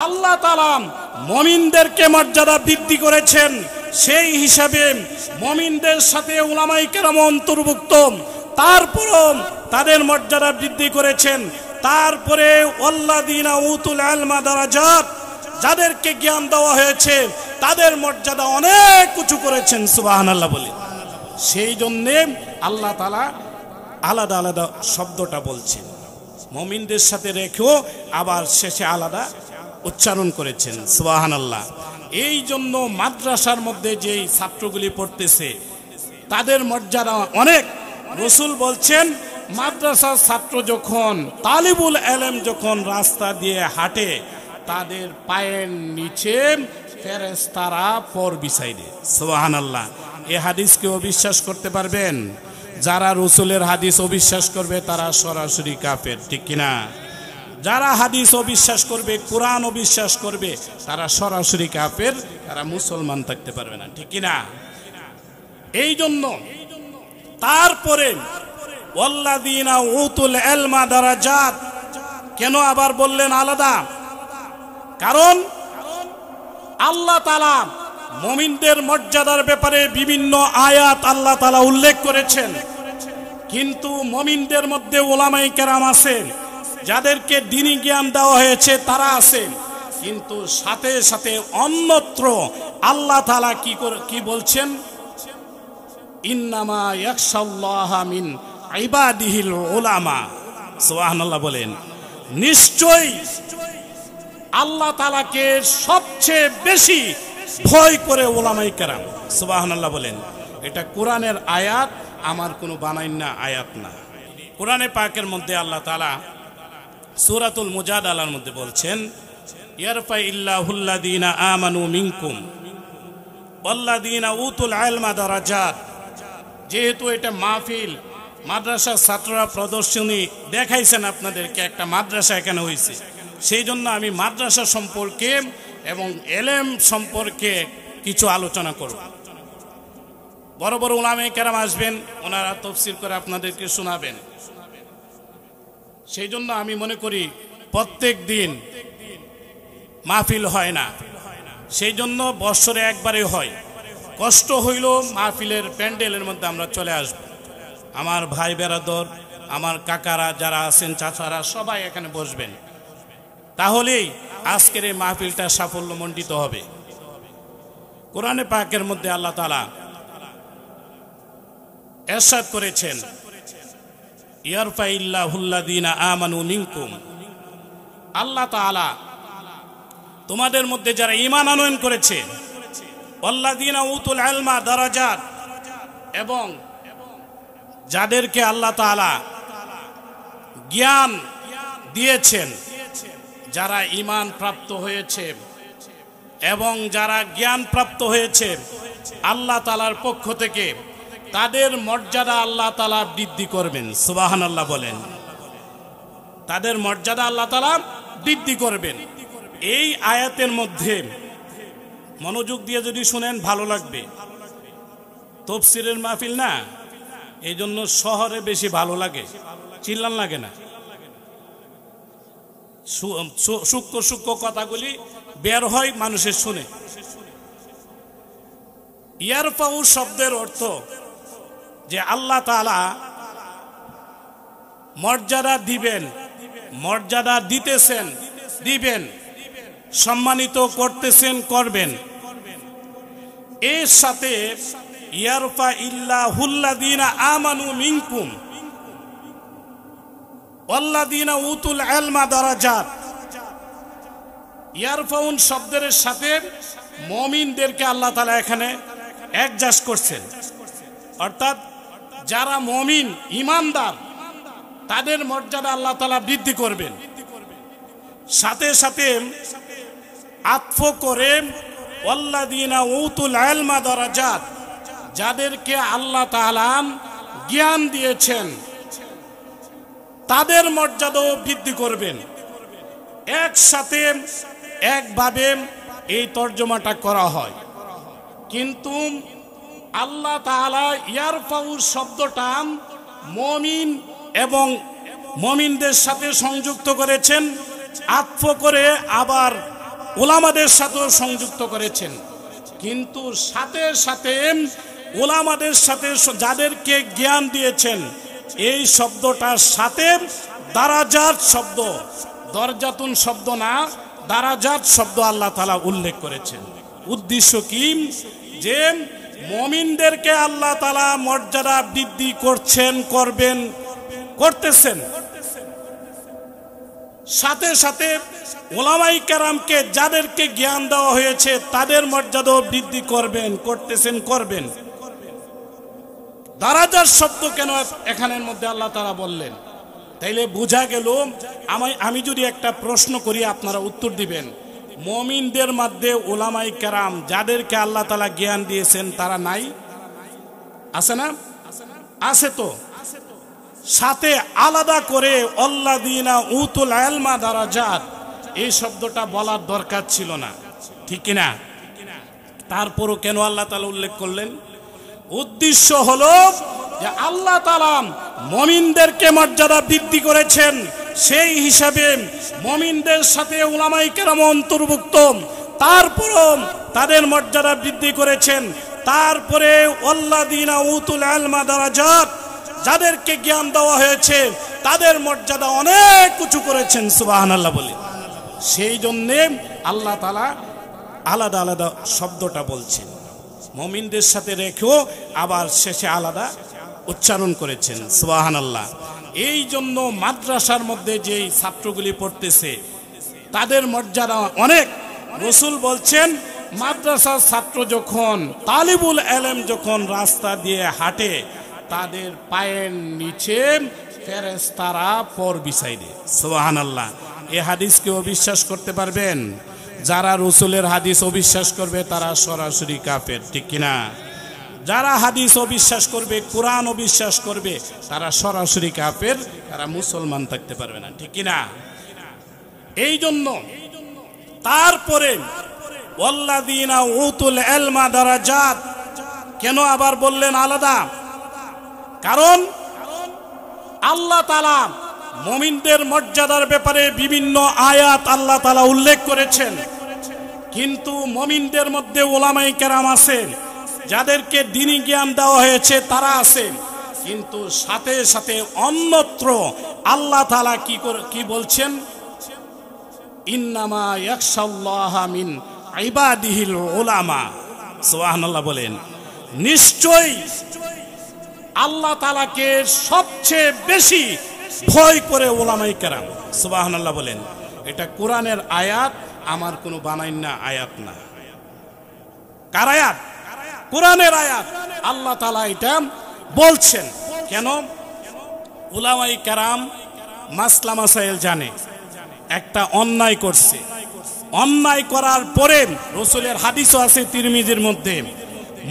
আল্লাহ তাআলা মুমিনদেরকে মর্যাদা বৃদ্ধি করেছেন, সেই হিসাবে মুমিনদের সাথে উলামায়ে কেরাম অন্তর্ভুক্ত, তারপরও তাদের মর্যাদা বৃদ্ধি করেছেন। তারপরে ওয়াল্লাযীনা উতুল ইলমা দারাজাত, যাদেরকে জ্ঞান দেওয়া হয়েছে তাদের মর্যাদা অনেক উঁচু করেছেন। সুবহানাল্লাহ বলে। সেই জন্যে আল্লাহ তাআলা আলাদা আলাদা শব্দটা বলছেন, মুমিনদের সাথে রেখেও আবার শেষে আলাদা উচ্চারণ করেছেন। সুবহানাল্লাহ। এই জন্য মাদ্রাসার মধ্যে যেই ছাত্রগুলি পড়তেছে তাদের মর্যাদা অনেক। রাসূল বলছেন, মাদ্রাসার ছাত্র যখন, তালিবুল ইলম যখন রাস্তা দিয়ে হাঁটে, তাদের পায়ের নিচে ফেরেশতারা পর বিছাই দেয়। সুবহানাল্লাহ। এই হাদিসকে অবিশ্বাস করতে পারবেন? যারা রাসূলের হাদিস অবিশ্বাস করবে তারা সরাসরি কাফের, ঠিক কিনা? যারা হাদিস অবিশ্বাস করবে, কোরআন অবিশ্বাস করবে, তারা সরাসরি কাফের, তারা মুসলমান থাকতে পারবে না, ঠিক কিনা? এই জন্য তারপরে ওয়াল্লাযীনা উতুল ইলমা দারাজাত কেন আবার বললেন আলাদা? কারণ আল্লাহ তাআলা মুমিনদের মর্যাদার ব্যাপারে বিভিন্ন আয়াত আল্লাহ তাআলা উল্লেখ করেছেন, কিন্তু মুমিনদের মধ্যে উলামায়ে কেরাম আছেন, যাদেরকে দ্বীনি জ্ঞান দেওয়া হয়েছে তারা আছেন, কিন্তু সাথে সাথে অন্যত্র আল্লাহ তাআলা কি বলছেন? ইন্নামা ইয়াখশাল্লাহা মিন ইবাদিহিল উলামা। সুবহানাল্লাহ বলেন। নিশ্চয়ই আল্লাহ তাআলাকে সবচেয়ে বেশি ভয় করে উলামায়ে কেরাম। সুবহানাল্লাহ বলেন। এটা কোরআনের আয়াত, আমার কোনো বানাইনা আয়াত না। কোরআনে পাকের মধ্যে আল্লাহ তাআলা সূরাতুল মুজাদালার মধ্যে বলছেন, ইয়ারফাইল্লাহুল্লাযীনা আমানু মিনকুম ওয়াল্লাযীনা উতুল ইলমা দারাজাত। যেহেতু এটা মাহফিল, মাদ্রাসার ছাত্ররা প্রদর্শনী দেখাইছেন আপনাদেরকে, একটা মাদ্রাসা এখানে হয়েছে, সেই জন্য আমি মাদ্রাসা সম্পর্কে এবং এলেম সম্পর্কে কিছু আলোচনা করব। বড় বড় উলামায়ে কেরাম আসবেন, ওনারা তাফসীর করে আপনাদেরকে শোনাবেন। সেই জন্য আমি মনে করি প্রত্যেক দিন মাহফিল হয় না, সেই জন্য বছরে একবারে হয়। কষ্ট হইল মাহফিলের প্যান্ডেলের মধ্যে আমরা চলে আসব। আমার ভাই বেরাদর, আমার কাকারা যারা আছেন, চাচারা, সবাই এখানে বসবেন, তাহলেই আজকের এই মাহফিলটা সাফল্যমণ্ডিত হবে। কোরআনে পাকের মধ্যে আল্লাহ তাআলা ইরশাদ করেছেন, ইয়ারফাইল্লাহুল্লাযীনা আমানু মিনকুম। আল্লাহ তাআলা তোমাদের মধ্যে যারা ঈমান আনয়ন করেছে, ওয়াল্লাযীনা উতুল ইলমা দারাজাত, এবং যাদেরকে আল্লাহ তাআলা জ্ঞান দিয়েছেন, যারা ঈমান প্রাপ্ত হয়েছে এবং যারা জ্ঞান প্রাপ্ত হয়েছে আল্লাহ তাআলার পক্ষ থেকে, তাদের মর্যাদা আল্লাহ তাআলা বৃদ্ধি করবেন। সুবহানাল্লাহ বলেন। তাদের মর্যাদা আল্লাহ তাআলা বৃদ্ধি করবেন। এই আয়াতের মধ্যে মনোযোগ দিয়ে যদি শুনেন ভালো লাগবে। তাফসীরের মাহফিল না, এই জন্য শহরে বেশি ভালো লাগে, চিল্লান লাগে না। সূক্ষ্ম সূক্ষ্ম কথাগুলি বের হয়, মানুষের শুনে। ইয়ারফাউ শব্দের অর্থ যে আল্লাহ তাআলা মর্যাদা দিবেন, মর্যাদা দিতেছেন, দিবেন, সম্মানিত করতেছেন, করবেন। এর সাথে ইয়ারফাইল্লাহুল্লাযীনা আমানু মিনকুম ওয়াল্লাযীনা উতুল ইলমা দারাজাত। ইয়ারফাউন শব্দের সাথে মুমিনদেরকে আল্লাহ তাআলা এখানে অ্যাডজাস্ট করছেন, অর্থাৎ যারা মুমিন ঈমানদার তাদের মর্যাদা আল্লাহ তাআলা বৃদ্ধি করবেন। সাথে সাথে আতফ করে ওয়াল্লাযীনা উতুল ইলমা দারাজাত, যাদেরকে আল্লাহ তাআলা জ্ঞান দিয়েছেন তাদের মর্যাদাও বৃদ্ধি করবেন। একসাথে একভাবে এই তর্জমাটা করা হয়, কিন্তু আল্লাহ তাআলা ইয়ারফাউ শব্দটা মুমিন এবং মুমিনদের সাথে সংযুক্ত করেছেন, আতফ করে আবার ওলামাদের সাথেও সংযুক্ত করেছেন। কিন্তু সাথে সাথে ওলামাদের সাথে যাদেরকে জ্ঞান দিয়েছেন, এই শব্দটার সাথে দারাজাত শব্দ, দরজাতুন শব্দ না, দারাজাত শব্দ আল্লাহ তাআলা উল্লেখ করেছেন। উদ্দেশ্য কি? যে মুমিনদেরকে আল্লাহ তাআলা মর্যাদা বৃদ্ধি করছেন, করতেছেন। সাথে সাথে উলামায়ে কেরামকে যাদেরকে জ্ঞান দেওয়া হয়েছে তাদের মর্যাদাও বৃদ্ধি করবেন। দারাজার শব্দ কেন এখানের মধ্যে আল্লাহ তাআলা বললেন? তাইলে বোঝা গেল, আমি যদি একটা প্রশ্ন করি আপনারা উত্তর দিবেন। মুমিনদের মধ্যে উলামায়ে কেরাম যাদেরকে আল্লাহ তাআলা জ্ঞান দিয়েছেন তারা নাই? আছে না? আছে তো। সাথে আলাদা করে আল্লাযীনা উতুল ইলমা দারাজাত, এই শব্দটা বলার দরকার ছিল না, ঠিক কিনা? তারপরও কেন আল্লাহ তাআলা উল্লেখ করলেন? উদ্দেশ্য হলো যে আল্লাহ তাআলা মুমিনদেরকে মর্যাদা বৃদ্ধি করেছেন, সেই হিসাবে মুমিনদের সাথে উলামায়ে কেরাম অন্তর্ভুক্ত। তারপরও তাদের মর্যাদা বৃদ্ধি করেছেন। তারপরে আল্লাযীনা উতুল ইলমা দারাজাত, যাদেরকে জ্ঞান দেওয়া হয়েছে তাদের মর্যাদা অনেক উঁচু করেছেন। সুবহানাল্লাহ বলে। সেই জন্যে আল্লাহ তাআলা আলাদা আলাদা শব্দটা বলছেন, মুমিনদের সাথে রেখেও আবার শেষে আলাদা উচ্চারণ করেছেন। সুবহানাল্লাহ। এই জন্য মাদ্রাসার মধ্যে যেই ছাত্রগুলি পড়তেছে তাদের মর্যাদা অনেক। রাসূল বলছেন, মাদ্রাসার ছাত্র যখন, তালিবুল ইলম যখন রাস্তা দিয়ে হাঁটে, তাদের পায়ের নিচে ফেরেশতারা পর বিছাই দেয়। সুবহানাল্লাহ। এই হাদিসকে অবিশ্বাস করতে পারবেন? যারা রাসূলের হাদিস অবিশ্বাস করবে তারা সরাসরি কাফের, ঠিক কিনা? যারা হাদিস অবিশ্বাস করবে, কোরআন অবিশ্বাস করবে, তারা সরাসরি কাফের, তারা মুসলমান থাকতে পারবে না, ঠিক কিনা? এই জন্য তারপরে ওয়াল্লাযীনা উতুল ইলমা দারাজাত কেন আবার বললেন আলাদা? কারণ আল্লাহ তাআলা মুমিনদের মর্যাদার ব্যাপারে বিভিন্ন আয়াত আল্লাহ তাআলা উল্লেখ করেছেন। কিন্তু মুমিনদের মধ্যে উলামায়ে কেরাম আছেন, যাদেরকে দ্বীনি জ্ঞান দেওয়া হয়েছে তারা আছেন। কিন্তু সাথে সাথে অন্যত্র আল্লাহ তাআলা কি বলছেন? ইন্নামা ইয়াখশাল্লাহা মিন ইবাদিহিল উলামা। সুবহানাল্লাহ বলেন। নিশ্চয়ই আল্লাহ তাআলাকে সবচেয়ে বেশি ভয় করে উলামায়ে কেরাম। সুবহানাল্লাহ বলেন। এটা কোরআনের আয়াত, আমার কোনো বানাইনা আয়াত না। কার আয়াত? কোরআনের আয়াত। আল্লাহ তাআলা এটা বলছেন। কেন? উলামায়ে কেরাম মাসলা মাসাইল জানে। একটা অন্যায় করছে, অন্যায় করার পরে রাসূলের হাদিসও আছে তিরমিজির মধ্যে,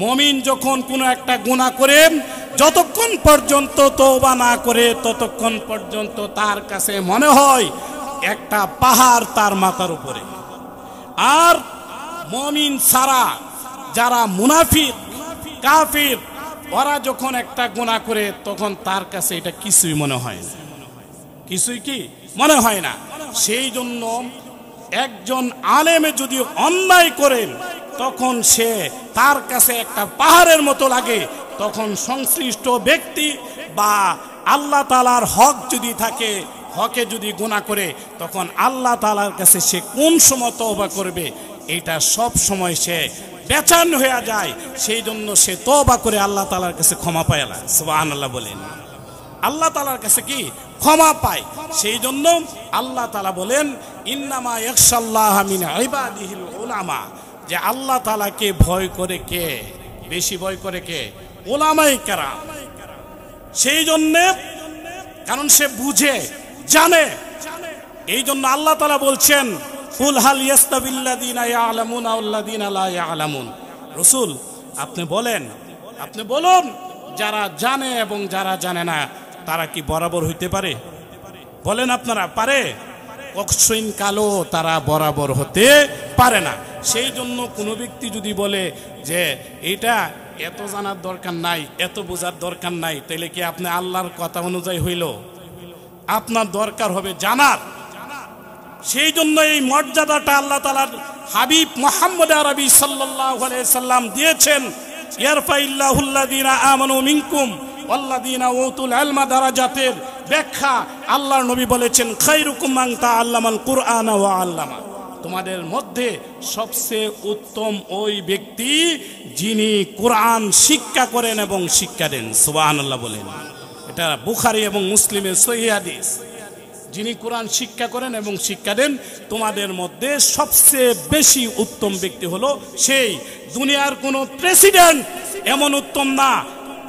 মুমিন যখন কোনো একটা গুনাহ করে যতক্ষণ পর্যন্ত তওবা না করে ততক্ষণ পর্যন্ত তার কাছে মনে হয় একটা পাহাড় তার মাথার উপরে। আর মুমিন ছাড়া যারা মুনাফিক, কাফির, ওরা যখন একটা গুনাহ করে তখন তার কাছে এটা কিছুই মনে হয় না, কিছুই কি মনে হয় না। সেই জন্য একজন আলেমে যদি অন্যায় করেন তখন সে তার কাছে একটা পাহাড়ের মতো লাগে। তখন সংশ্লিষ্ট ব্যক্তি বা আল্লাহ তাআলার হক যদি থাকে, হকে যদি গুনাহ করে, তখন আল্লাহ তাআলার কাছে সে কোন সময় তওবা করবে এটা সব সময় সে বেচান হয়ে যায়। সেই জন্য সে তওবা করে আল্লাহ তাআলার কাছে ক্ষমা পায়। সুবহানাল্লাহ বলেন। আল্লাহ তাআলার কাছে কি ক্ষমা পায়। সেই জন্য আল্লাহ তাআলা বলেন, ইন্নামা ইয়াখশাল্লাহা মিন ইবাদিহিল উলামা, যে আল্লাহ তাআলাকে ভয় করে কে? বেশি ভয় করে কে? উলামায়ে কেরাম। সেই জন্য, কারণ সে বুঝে, জানে। এই জন্য আল্লাহ তাআলা বলছেন, কুল হাল ইয়াস্তাবিল্লাযীনা ইয়ালামুনা ওয়াল্লাযীনা লা ইয়ালামুন। রাসূল আপনি বলুন, যারা জানে এবং যারা জানে না তারা কি বরাবর হইতে পারে? বলেন আপনারা, পারে? কখনো কালো তারা বরাবর হতে পারে না। সেই জন্য কোনো ব্যক্তি যদি বলে যে এটা এত জানার দরকার নাই, এত বোঝার দরকার নাই, তাহলে কি আপনি আল্লাহর কথা অনুযায়ী হইল? আপনার দরকার হবে জানার। সেই জন্য এই মর্যাদাটা আল্লাহ তাআলার হাবিব মুহাম্মদ আরবি সাল্লাল্লাহু আলাইহি সাল্লাম দিয়েছেন। ইয়ারফাইল্লাহুল্লাযীনা আমানু মিনকুম ওয়াল্লাযীনা উতুল ইলমা দারাজাতের ব্যাখ্যা আল্লাহর নবী বলেছেন, খায়রুকুম মান তাআল্লামাল কুরআনা ওয়া আল্লামা। তোমাদের মধ্যে সবচেয়ে উত্তম ওই ব্যক্তি যিনি কোরআন শিক্ষা করেন এবং শিক্ষা দেন। সুবহানাল্লাহ বলেন। এটা বুখারী এবং মুসলিমের সহিহ হাদিস। যিনি কোরআন শিক্ষা করেন এবং শিক্ষা দেন, তোমাদের মধ্যে সবচেয়ে বেশি উত্তম ব্যক্তি হলো সেই। দুনিয়ার কোনো প্রেসিডেন্ট এমন উত্তম না,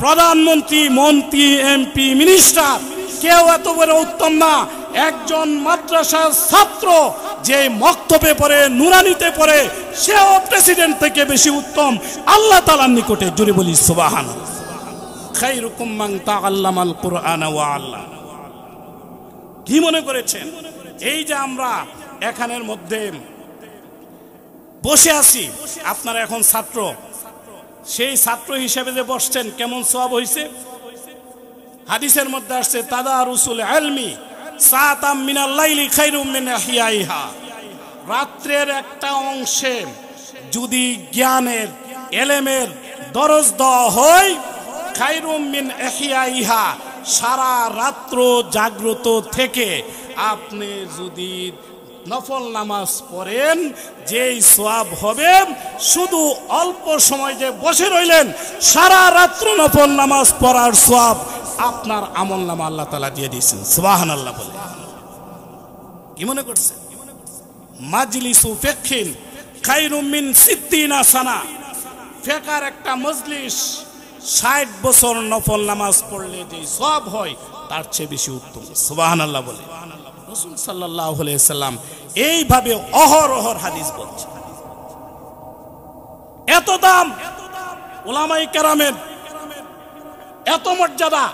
প্রধানমন্ত্রী, মন্ত্রী, এমপি, মিনিস্টার কেউ এত বড় উত্তম না। একজন মাদ্রাসার ছাত্র যে মক্তবে পড়ে, নুরানিতে পড়ে, সেও প্রেসিডেন্ট থেকে বেশি উত্তম আল্লাহ তাআলার নিকটে। জোরে বলি সুবহানাল্লাহ। খায়রুকুম মান তাআল্লামাল কুরআনা ওয়া আল্লামা। কি মনে করেছেন এই যে আমরা এখানের মধ্যে বসে আছি, আপনারা এখন ছাত্র, সেই ছাত্র হিসেবে যে বসছেন কেমন সওয়াব হইছে? হাদিসের মধ্যে আসছে, তাদারুসুল ইলমি সাআতাম মিনাল লাইলি খায়রুম মিন ইহইয়াহা। রাত্রের একটা অংশে যদি জ্ঞানের, ইলমের দরজ দেওয়া হয়, খায়রুম মিন ইহইয়াহা, সারা রাত্র জাগ্রত থেকে আপনি যদি নফল নামাজ পড়েন, যেই সওয়াব হবে, শুধু অল্প সময় যে বসে রইলেন সারা রাত্র নফল নামাজ পড়ার সওয়াব আপনার আমল নামা আল্লাহ তাআলা দিয়ে দিয়েছেন। সুবহানাল্লাহ বলে। কি মনে করছেন? মাজলিসু ফিকহিন খায়রুম মিন 60 সানা। ফিকহের একটা মজলিস 60 বছর নফল নামাজ পড়লে যে সওয়াব হয় তার চেয়ে বেশি উত্তম। সুবহানাল্লাহ বলে। রাসূল সাল্লাল্লাহু আলাইহি সাল্লাম এইভাবে অহরহ হাদিস বলছেন। এত দাম উলামায়ে কেরামের, এত মর্যাদা,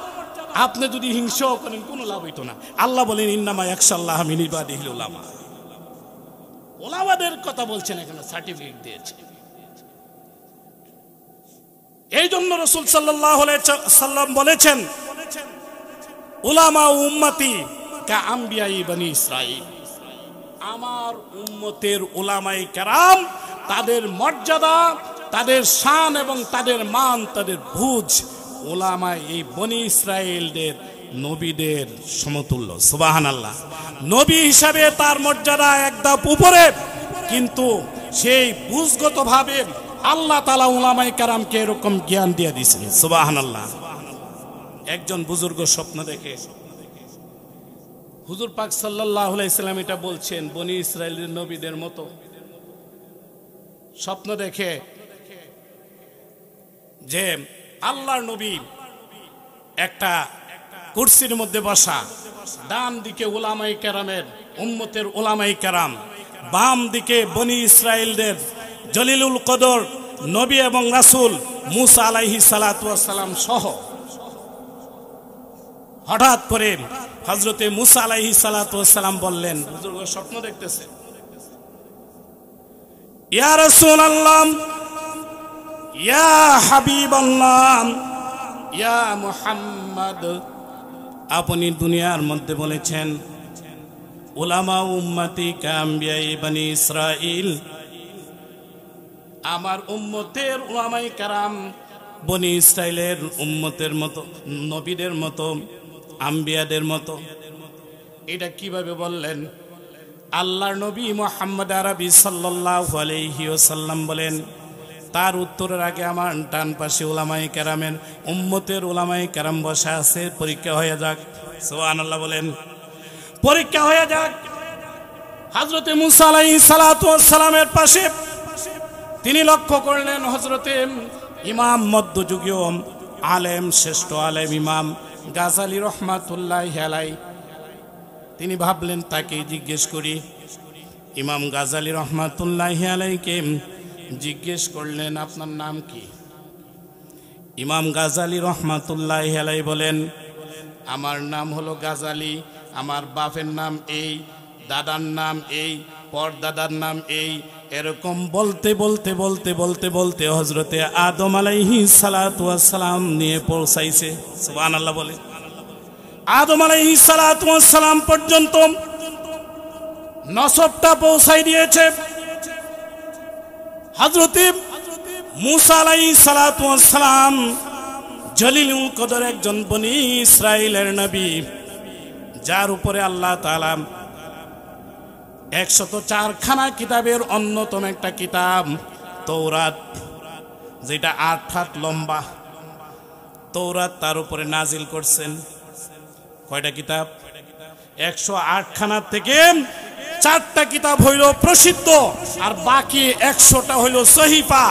আপনি যদি হিংসা করেন কোনো লাভ হইতো না। আল্লাহ বলেন, ইন্নামা ইয়াখশাল্লাহ মিন ইবাদিহিল উলামা। উলামাদের কথা বলছেন, এখানে সার্টিফিকেট দিয়েছে। এই জন্য রাসূল সাল্লাল্লাহু আলাইহি সাল্লাম বলেছেন, উলামা উম্মতি কা আম্বিয়াই বনি ইসরাঈল। আমার উম্মতের উলামায়ে কেরাম, তাদের মর্যাদা, তাদের শান এবং তাদের মান, তাদের বুঝ উলামা এই বনি ইসরাঈলদের নবীদের সমতুল্য। সুবহানাল্লাহ। নবী হিসাবে তার মর্যাদা এক ধাপ উপরে, কিন্তু সেই বুঝগতভাবে আল্লাহ তাআলা উলামায়ে কেরামকে এরকম জ্ঞান দিয়ে দিয়েছেন। সুবহানাল্লাহ। একজন বুজুর্গ স্বপ্ন দেখে, হুজুর পাক সাল্লাল্লাহু আলাইহি সাল্লাম এটা বলছেন, বনি ইসরাঈলের নবীদের মতো। স্বপ্ন দেখে যে আল্লাহর নবী একটা কুরসির মধ্যে বসা, ডান দিকে উলামায়ে কেরামের, উম্মতের উলামায়ে কেরাম, বাম দিকে বনি ইসরাঈলদের জলিলুল কদর নবী এবং রাসূল মুসা আলাইহিস সালাতু ওয়াস সালাম সহ। হঠাৎ করে হযরতে মুসা আলাইহিস সালাতু ওয়াস সালাম বললেন, বুজুর্গ স্বপ্ন দেখতেছে, ইয়া রাসূলুল্লাহ, ইয়া হাবিবাল্লাহ, ইয়া মুহাম্মদ, আপনি দুনিয়ার মধ্যে বলেছেন উলামা উম্মতি কা আম্বিয়াই বনি ইসরাঈল, আমার উম্মতের উলামায়ে কেরাম বনি ইসরাঈলের উম্মতের মতো, নবীদের মতো, আম্বিয়াদের মতো। এটা কিভাবে বললেন? আল্লাহর নবী মুহাম্মদ আরবি সাল্লাল্লাহু আলাইহি ওয়াসাল্লাম বলেন, তার উত্তরের আগে আমার ডান পাশে উলামায়ে কেরামের উম্মতের উলামায়ে কেরাম বসা আছে, পরীক্ষা হয়ে যাক। সুবহানাল্লাহ বলেন। পরীক্ষা হয়ে যাক। হযরতে মুসা আলাইহিস সালাতু ওয়াস সালামের পাশে তিনি লক্ষ্য করলেন হযরতে ইমাম মধ্যযুগীয় আলেম, শ্রেষ্ঠ আলেম ইমাম গাজালি রহমাতুল্লাহি আলাইহি। তিনি ভাবলেন তাকে জিজ্ঞেস করি। ইমাম গাজালি রহমাতুল্লাহি আলাইহিকে জিজ্ঞেস করলেন, আপনার নাম কি? ইমাম গাজালি রহমাতুল্লাহি আলাইহি বলেন, আমার নাম হলো গাজালি, আমার বাপের নাম এই, দাদার নাম এই, পরদাদার নাম এই। এরকম বলতে বলতে বলতে বলতে বলতে হযরতে আদম আলাইহিস সালাতু ওয়াস সালাম নিয়ে পৌঁছাইছে। সুবহানাল্লাহ বলে। আদম আলাইহিস সালাতু ওয়াস সালাম পর্যন্ত নসবটা পৌঁছাই দিয়েছে। হযরত মুসা আলাইহিস সালাতু ওয়াস সালাম জলিলুল কদর একজন বনি ইসরাইলের নবী, যার উপরে আল্লাহ তাআলা 104 খানা কিতাবের অন্যতম একটা কিতাব তৌরাত, যেটা 8 হাত লম্বা তৌরাত, তার উপরে নাজিল করছেন। কয়টা কিতাব? 108 খানা থেকে 4টা কিতাব হইল প্রসিদ্ধ, আর বাকি 100টা হইল সহিফা।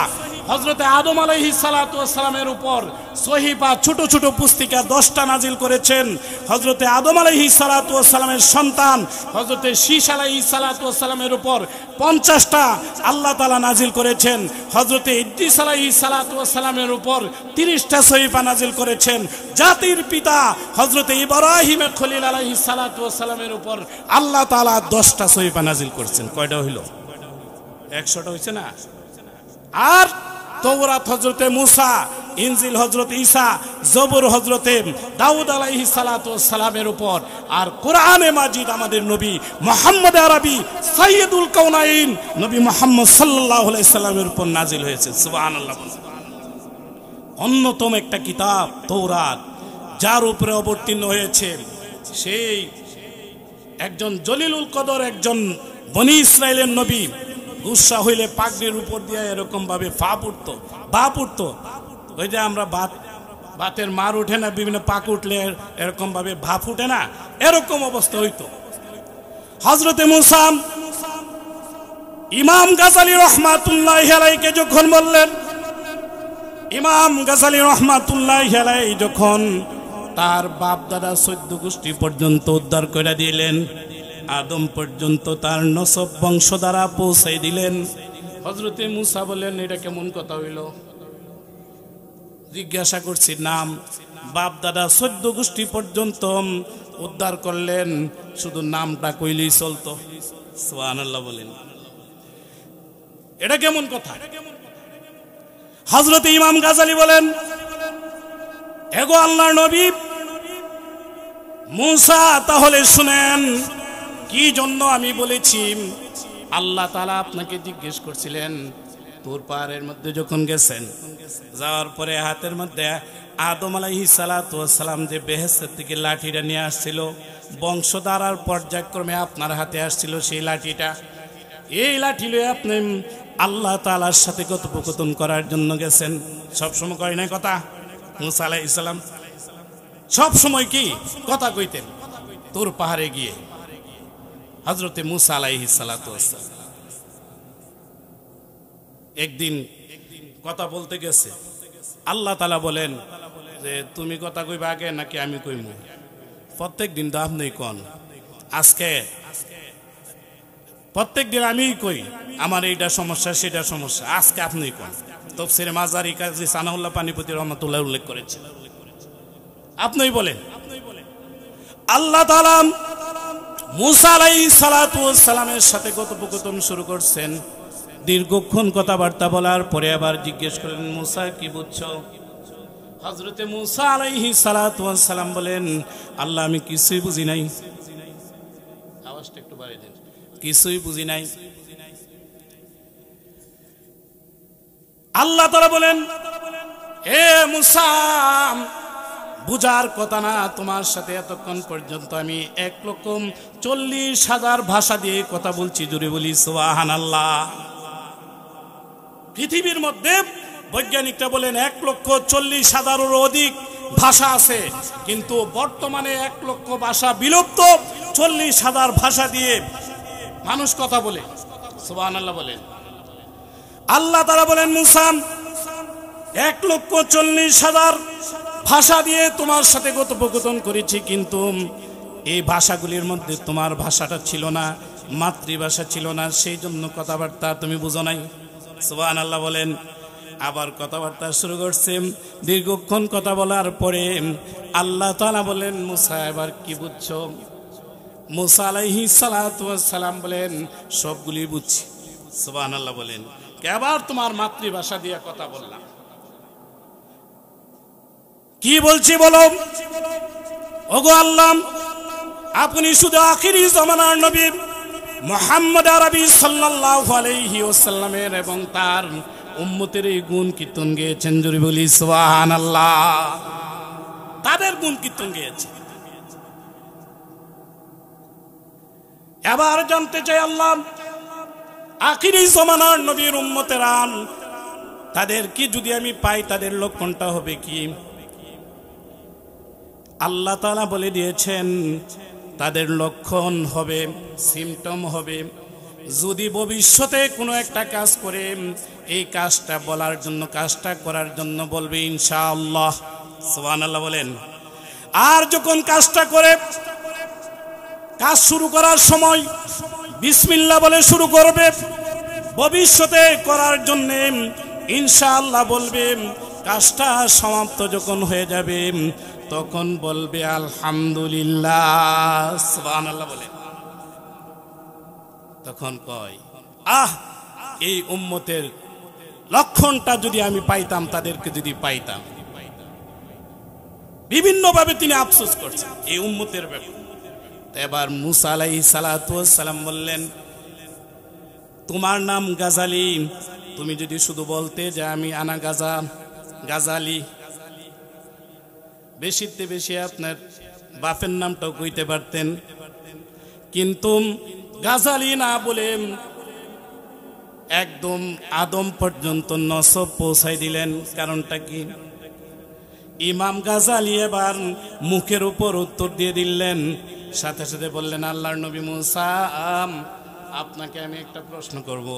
হযরতে আদম আলাইহিস সালাতু ওয়াস সালামের উপর সহিফা ছোট ছোট পুস্তিকা 10টা নাজিল করেছেন। হযরতে আদম আলাইহিস সালাতু ওয়াস সালামের সন্তান হযরতে শীশ আলাইহিস সালাতু ওয়াস সালামের উপর 50টা আল্লাহ তাআলা নাজিল করেছেন। হযরতে ইদ্রিস আলাইহিস সালাতু ওয়াস সালামের উপর 30টা সহিফা নাজিল করেছেন। জাতির পিতা হযরতে ইব্রাহিম খলিল আলাইহিস সালাতু ওয়াস সালামের উপর আল্লাহ তাআলা 10টা সহিফা নাজিল করেছেন। কয়টা হইল? 100টা হইছে না? আর তৌরাত হযরতে মুসা, ইনজিল হযরতে ঈসা, জবুর হযরতে দাউদ আলাইহিস সালাতু ওয়াস সালামের উপর, আর কোরআনে মাজিদ আমাদের নবী মুহাম্মদ আরবি সাইয়্যিদুল কাউনাইন নবী মুহাম্মদ সাল্লাল্লাহু আলাইহি সাল্লামের উপর নাজিল হয়েছে। সুবহানাল্লাহ। অন্যতম একটা কিতাব তৌরাত, যার উপরে অবতীর্ণ হয়েছে সেই একজন জলিলুল কদর একজন বনি ইসরাইলের নবী। গুসা হইলে পাগড়ির উপর দিয়ে এরকম ভাবে বাপ উঠতো। ওই যে আমরা বাতের মার উঠে না, বিভিন্ন পাক উঠলে এরকম ভাবে ভাপ উঠে না, এরকম অবস্থা হইতো। হযরতে মুসা ইমাম গাজালি রহমাতুল্লাহি আলাইহিকে যখন বললেন, ইমাম গাজালি রহমাতুল্লাহি আলাইহি যখন তার বাপ দাদা 14 গোষ্ঠী পর্যন্ত উদ্ধার করে দিলেন, আদম পর্যন্ত তার নসব বংশ দ্বারা পৌঁছাই দিলেন, হযরতে মুসা বললেন এটা কেমন কথা হইল? জিজ্ঞাসা করছি নাম, বাপ দাদা 14 গোষ্ঠী পর্যন্ত উদ্ধার করলেন, শুধু নামটা কইলেই চলতো। সুবহানাল্লাহ বলেন, এটা কেমন কথা? হযরতে ইমাম গাজালি বলেন, এগো আল্লাহর নবী মুসা, তাহলে শুনেন কি জন্য আমি বলেছি। আল্লাহ তাআলা আপনাকে জিজ্ঞেস করছিলেন তুর পাহাড়ের মধ্যে যখন গেছেন, যাওয়ার পরে হাতের মধ্যে আদম আলাইহিস সালাতু ওয়াস সালাম যে বেহেশত থেকে লাঠিটা নিয়ে আসছিল, বংশধারার পর্যায়ক্রমে আপনার হাতে আসছিল সেই লাঠিটা, এই লাঠি লয়ে আপনি আল্লাহ তাআলার সাথে কথোপকথন করার জন্য গেছেন। সবসময় কয় না কথা? মুসা আলাইহিস সালাম সবসময় কি কথা কইতেন? তুর পাহাড়ে গিয়ে হযরতে মুসা আলাইহিস সালাতু ওয়াস সালাম একদিন কথা বলতে গেছে, আল্লাহ তাআলা বলেন যে তুমি কথা কইবা আগে নাকি আমি কইমু? প্রত্যেক দিন তো আপনি কোন, আজকে প্রত্যেক দিন আমিই কই আমার এইটা সমস্যা সেটা সমস্যা, আজকে আপনি কোন। তাফসীরে মাজারি কাজী সানাউল্লাহ পানিপতি রহমাতুল্লাহ উল্লেখ করেছে, আপনিই বলেন। আল্লাহ তাআলা মুসা আলাইহিস সালাতু ওয়াস সালামের সাথে কথোপকথন শুরু করছেন। দীর্ঘক্ষণ কথাবার্তা বলার পরে আবার জিজ্ঞেস করলেন, মুসা কি বুঝছো? হযরতে মুসা আলাইহিস সালাতু ওয়াস সালাম বলেন, আল্লাহ আমি কিছুই বুঝি নাই। আওয়াজটা একটু বাড়িয়ে দেন। কিছুই বুঝি নাই। আল্লাহ তাআলা বলেন, হে মুসা, বুঝার কথা না, তোমার সাথে এতক্ষণ পর্যন্ত আমি 1,40,000 ভাষা দিয়ে কথা বলছি। জোরে বলি সুবহানাল্লাহ। পৃথিবীর মধ্যে বৈজ্ঞানিকরা বলেন 1,40,000-এরও অধিক ভাষা আছে, কিন্তু বর্তমানে 1,00,000 ভাষা বিলুপ্ত। 40,000 ভাষা দিয়ে মানুষ কথা বলে। সুবহানাল্লাহ বলেন। আল্লাহ তাআলা বলেন, মুসা 1,40,000 ভাষা দিয়ে তোমার সাথে কথোপকথন করেছি, কিন্তু এই ভাষাগুলির মধ্যে তোমার ভাষাটা ছিল না, মাতৃভাষা ছিল না, সেই জন্য কথাবার্তা তুমি বুঝো নাই। সুবহানাল্লাহ বলেন। আবার কথাবার্তা শুরু করছে। দীর্ঘক্ষণ কথা বলার পরে আল্লাহ তাআলা বলেন, মুসা এবার কি বুঝছো? মুসা আলাইহিস সালাতু ওয়াস সালাম বলেন, সবগুলি বুঝছি। সুবহানাল্লাহ বলেন। এবার তোমার মাতৃভাষা দিয়ে কথা বললাম, কি বলছি বলো? ওগো আল্লাহ, আপনি শুধু আখিরি জামানার নবী মুহাম্মদ আরবি সাল্লাল্লাহু আলাইহি ওয়াসাল্লামের এবং তার উম্মতের এই গুণ কীর্তন গেয়েছেন। জোরে বলি সুবহানাল্লাহ। তাদের গুণ কীর্তন গেয়েছে। এবার জানতে চাই আল্লাহ আখিরি জামানার নবীর উম্মতেরা তাদের কি যদি আমি পাই তাদের লক্ষণটা হবে কি? আল্লাহ তাআলা বলে দিয়েছেন তাদের লক্ষণ হবে, সিমটম হবে, যদি ভবিষ্যতে কোনো একটা কাজ করে এই কাজটা বলার জন্য, কাজটা করার জন্য বলবে ইনশাআল্লাহ, সুবহানাল্লাহ বলেন। আর যখন কাজটা করে, কাজ শুরু করার সময় বিসমিল্লাহ বলে শুরু করবে, ভবিষ্যতে করার জন্য ইনশাআল্লাহ বলবে, কাজটা সমাপ্ত যখন হয়ে যাবে তখন বলবে আলহামদুলিল্লাহ, সুবহানাল্লাহ বলে। তখন কয় এই উম্মতের লক্ষণটা যদি আমি পাইতাম, তাদেরকে যদি পাইতাম। বিভিন্নভাবে তিনি আফসোস করছেন এই উম্মতের ব্যাপারে। এবার মুসা আলাইহিস সালাতু ওয়াস সালাম বললেন, তোমার নাম গাজালি, তুমি যদি শুধু বলতে যে আমি আনা গাজালি, বেশিতে বেশি আপনার বাপের নামটাও কইতে পারতেন, কিন্তু গাজালি না বলে একদম আদম পর্যন্ত নসব পৌঁছাই দিলেন। কারণটা কি? ইমাম গাজালি এবার মুখের উপর উত্তর দিয়ে দিলেন, সাথে সাথে বললেন, আল্লাহর নবী মুসা, আপনাকে আমি একটা প্রশ্ন করব,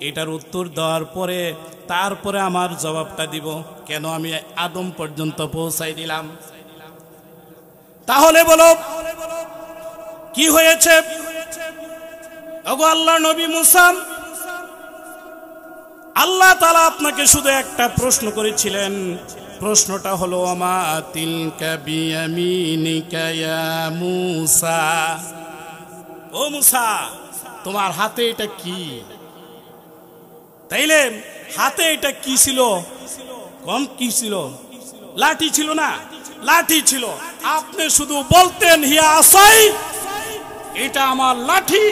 এটার উত্তর দেওয়ার পরে তারপরে আমার জবাবটা দিব, কেন আমি আদম পর্যন্ত পৌঁছাই দিলাম। তাহলে বলো কি হয়েছে? ওগো আল্লাহর নবী মুসা, আল্লাহ তাআলা আপনাকে শুধু একটা প্রশ্ন করেছিলেন, প্রশ্নটা হলো আমা তিলকা বিয়ামিনিকা ইয়া মুসা, ও মুসা তোমার হাতে এটা কি? তাইলে হাতে এটা কি ছিল? কম কি ছিল? লাঠি ছিল না? লাঠি ছিল। আপনি শুধু বলতেন হিয়া আসাই, এটা আমার লাঠি,